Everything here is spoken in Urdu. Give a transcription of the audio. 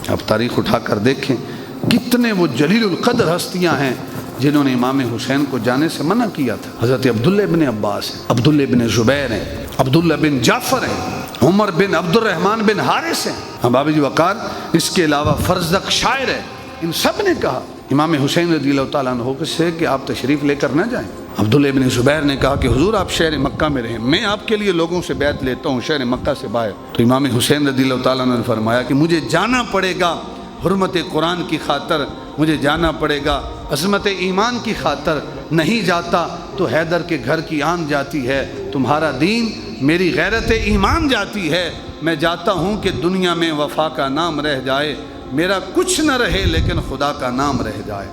آپ تاریخ اٹھا کر دیکھیں کتنے وہ جلیل القدر ہستیاں ہیں جنہوں نے امام حسین کو جانے سے منع کیا تھا۔ حضرت عبداللہ بن عباس ہیں، عبداللہ بن زبیر ہیں، عبداللہ بن جعفر ہیں، عمر بن عبد الرحمن بن حارث ہیں، ابا بن وقار، اس کے علاوہ فرزدق شاعر ہے۔ ان سب نے کہا امام حسین رضی اللہ تعالیٰ عنہ سے کہ آپ تشریف لے کر نہ جائیں۔ عبداللہ بن زبیر نے کہا کہ حضور آپ شہر مکہ میں رہیں، میں آپ کے لیے لوگوں سے بیعت لیتا ہوں شہر مکہ سے باہر۔ تو امام حسین رضی اللہ تعالیٰ عنہ نے فرمایا کہ مجھے جانا پڑے گا، حرمت قرآن کی خاطر مجھے جانا پڑے گا، عظمت ایمان کی خاطر نہیں جاتا تو حیدر کے گھر کی آن جاتی ہے، تمہارا دین میری غیرت ایمان جاتی ہے، میں جاتا ہوں کہ دنیا میں وفا کا نام رہ جائے، میرا کچھ نہ رہے لیکن خدا کا نام رہ جائے۔